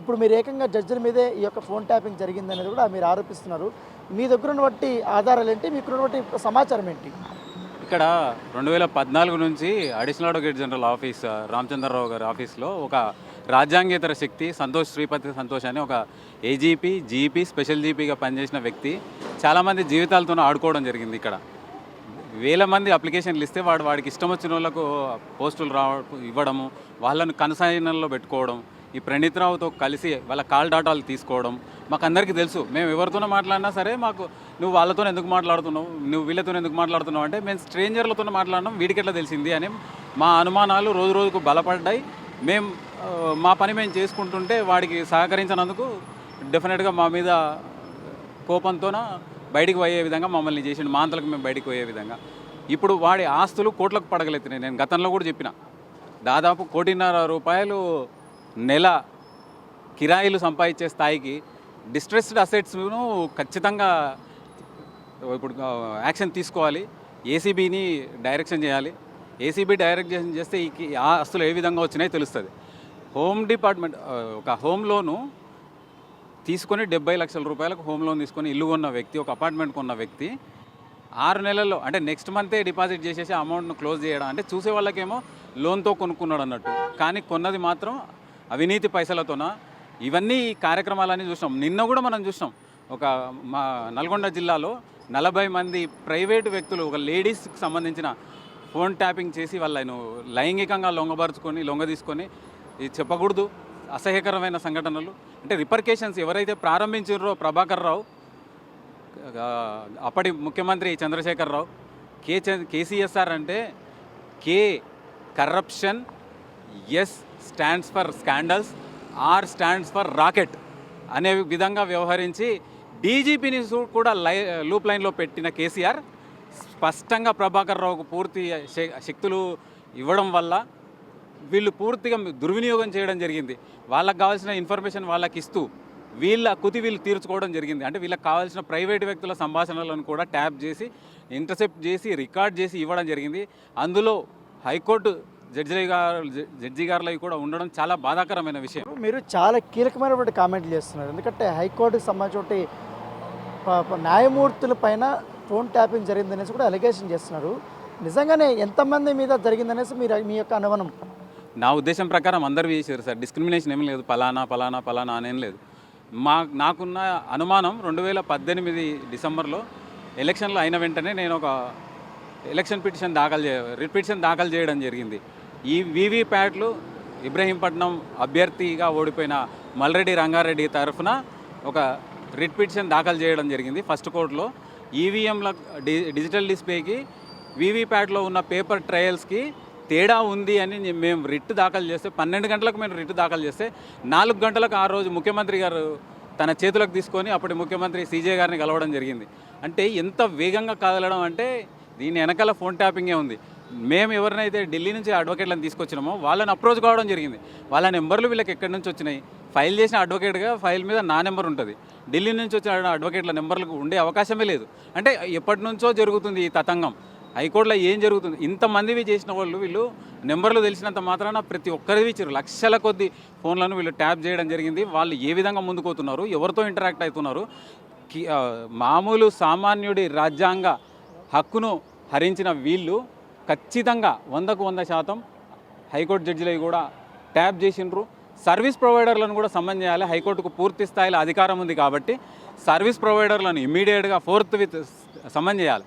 ఇప్పుడు మీరు ఏకంగా జడ్జిల మీదే ఈ యొక్క ఫోన్ ట్యాపింగ్ జరిగిందనేది కూడా మీరు ఆరోపిస్తున్నారు. మీ దగ్గర ఉన్నటువంటి ఆధారాలు ఏంటి, మీకు ఉన్నటువంటి సమాచారం ఏంటి? ఇక్కడ 2014 నుంచి additional advocate general office Ramachandrarao గారి ఆఫీస్లో ఒక రాజ్యాంగేతర శక్తి శ్రీపతి సంతోష్ అని ఒక ఏజీపీ, జీపీ, స్పెషల్ జీపీగా పనిచేసిన వ్యక్తి చాలామంది జీవితాలతో ఆడుకోవడం జరిగింది. ఇక్కడ వేల మంది అప్లికేషన్లు ఇస్తే వాడికి ఇష్టం వచ్చిన వాళ్ళకు పోస్టులు ఇవ్వడము, వాళ్ళను కన్సైనర్లో పెట్టుకోవడం, ఈ ప్రణీత్ రావుతో కలిసి వాళ్ళ కాల్ డాటాలు తీసుకోవడం మాకు అందరికీ తెలుసు. మేము ఎవరితోనో మాట్లాడినా సరే మాకు నువ్వు వాళ్ళతో ఎందుకు మాట్లాడుతున్నావు, నువ్వు వీళ్ళతో ఎందుకు మాట్లాడుతున్నావు అంటే మేము స్ట్రేంజర్లతో మాట్లాడడం వీడికి ఎట్లా తెలిసింది అని మా అనుమానాలు రోజు రోజుకు బలపడ్డాయి. మేము మా పని మేము చేసుకుంటుంటే వాడికి సహకరించినందుకు డెఫినెట్గా మా మీద కోపంతోన బయటికి పోయే విధంగా మమ్మల్ని చేసిండు, మా అంతలకు మేము బయటికి పోయే విధంగా. ఇప్పుడు వాడి ఆస్తులు కోట్లకు పడగలెత్తినాయి. నేను గతంలో కూడా చెప్పిన దాదాపు 1.5 కోటి రూపాయలు నెల కిరాయిలు సంపాదించే స్థాయికి డిస్ట్రెస్డ్ అసెట్స్ను ఖచ్చితంగా ఇప్పుడు యాక్షన్ తీసుకోవాలి. ఏసీబీని డైరెక్షన్ చేయాలి. ఏసీబీ డైరెక్షన్ చేస్తే ఈ ఆస్తులు ఏ విధంగా వచ్చినాయో తెలుస్తుంది. హోమ్ డిపార్ట్మెంట్ ఒక హోమ్ లోను తీసుకొని 70 లక్షల రూపాయలకు హోమ్ లోన్ తీసుకొని ఇల్లు కొన్న వ్యక్తి, ఒక అపార్ట్మెంట్ కొన్న వ్యక్తి 6 నెలల్లో అంటే నెక్స్ట్ మంతే డిపాజిట్ చేసేసి అమౌంట్ను క్లోజ్ చేయడం అంటే చూసే వాళ్ళకేమో లోన్తో కొనుక్కున్నాడు అన్నట్టు, కానీ కొన్నది మాత్రం అవినీతి పైసలతోన. ఇవన్నీ కార్యక్రమాలన్నీ చూసినాం. నిన్న కూడా మనం చూసినాం, ఒక మా నల్గొండ జిల్లాలో 40 మంది ప్రైవేటు వ్యక్తులు ఒక లేడీస్కి సంబంధించిన ఫోన్ ట్యాపింగ్ చేసి వాళ్ళను లైంగికంగా లొంగ తీసుకొని ఇది చెప్పకూడదు అసహ్యకరమైన సంఘటనలు. అంటే రిపర్కేషన్స్ ఎవరైతే ప్రారంభించారో ప్రభాకర్ రావు, అప్పటి ముఖ్యమంత్రి చంద్రశేఖర్ రావు, కేసీఎస్ఆర్ అంటే K corruption, S stands for scandals, R stands for racket అనే విధంగా వ్యవహరించి డీజీపీని కూడా లూప్ లైన్లో పెట్టిన కేసీఆర్ స్పష్టంగా ప్రభాకర్ రావుకు పూర్తి శక్తులు ఇవ్వడం వల్ల వీళ్ళు పూర్తిగా దుర్వినియోగం చేయడం జరిగింది. వాళ్ళకి కావాల్సిన ఇన్ఫర్మేషన్ వాళ్ళకి ఇస్తూ వీళ్ళు తీర్చుకోవడం జరిగింది. అంటే వీళ్ళకి కావాల్సిన ప్రైవేటు వ్యక్తుల సంభాషణలను కూడా ట్యాప్ ఇంటర్సెప్ట్ చేసి రికార్డ్ చేసి ఇవ్వడం జరిగింది. అందులో హైకోర్టు జడ్జి గారులవి కూడా ఉండడం చాలా బాధాకరమైన విషయం. మీరు చాలా కీలకమైనటువంటి కామెంట్లు చేస్తున్నారు. ఎందుకంటే హైకోర్టుకి సంబంధించి న్యాయమూర్తుల పైన ఫోన్ ట్యాపింగ్ జరిగిందనేసి కూడా అలిగేషన్ చేస్తున్నారు. నిజంగానే ఎంతమంది మీద జరిగిందనేసి మీ యొక్క అనుమానం? నా ఉద్దేశం ప్రకారం అందరూ చేశారు సార్. డిస్క్రిమినేషన్ ఏం లేదు, పలానా అనేం లేదు. నాకున్న అనుమానం 2018 డిసెంబర్లో ఎలక్షన్లు అయిన వెంటనే నేను ఒక ఎలక్షన్ రిట్ పిటిషన్ దాఖలు చేయడం జరిగింది. ఈ వీవీప్యాట్లు ఇబ్రహీంపట్నం అభ్యర్థిగా ఓడిపోయిన మల్రెడ్డి రంగారెడ్డి తరఫున ఒక రిట్ పిటిషన్ దాఖలు చేయడం జరిగింది ఫస్ట్ కోర్టులో. ఈవీఎంల డిజిటల్ డిస్ప్లేకి వీవీప్యాట్లో ఉన్న పేపర్ ట్రయల్స్కి తేడా ఉంది అని మేము రిట్ దాఖలు చేస్తే 12 గంటలకు మేము రిట్ దాఖలు చేస్తే 4 గంటలకు ఆ రోజు ముఖ్యమంత్రి గారు తన చేతులకు తీసుకొని అప్పటి ముఖ్యమంత్రి సీజే గారిని కలవడం జరిగింది. అంటే ఎంత వేగంగా కదలడం అంటే దీని వెనకాల ఫోన్ ట్యాపింగే ఉంది. మేము ఎవరినైతే ఢిల్లీ నుంచి అడ్వకేట్లను తీసుకొచ్చినామో వాళ్ళని అప్రోచ్ కావడం జరిగింది. వాళ్ళ నెంబర్లు వీళ్ళకి ఎక్కడి నుంచి వచ్చినాయి, ఫైల్ చేసిన అడ్వకేట్గా ఫైల్ మీద నా నెంబర్ ఉంటుంది. ఢిల్లీ నుంచి వచ్చిన అడ్వకేట్ల నెంబర్లకు ఉండే అవకాశమే లేదు. అంటే ఎప్పటి నుంచో జరుగుతుంది ఈ తతంగం. హైకోర్టులో ఏం జరుగుతుంది, ఇంతమందివి చేసిన వీళ్ళు నెంబర్లు తెలిసినంత మాత్రాన ప్రతి ఒక్కరివి ఇచ్చారు. లక్షల కొద్ది ఫోన్లను వీళ్ళు ట్యాప్ చేయడం జరిగింది. వాళ్ళు ఏ విధంగా ముందుకోతున్నారు, ఎవరితో ఇంటరాక్ట్ అవుతున్నారు, మామూలు సామాన్యుడి రాజ్యాంగ హక్కును హరించిన వీళ్ళు ఖచ్చితంగా 100% హైకోర్టు జడ్జిలవి కూడా ట్యాప్ చేసిండ్రు. సర్వీస్ ప్రొవైడర్లను కూడా సమన్ చేయాలి. హైకోర్టుకు పూర్తి స్థాయిలో అధికారం ఉంది కాబట్టి సర్వీస్ ప్రొవైడర్లను ఇమ్మీడియట్గా 4th సమన్ చేయాలి.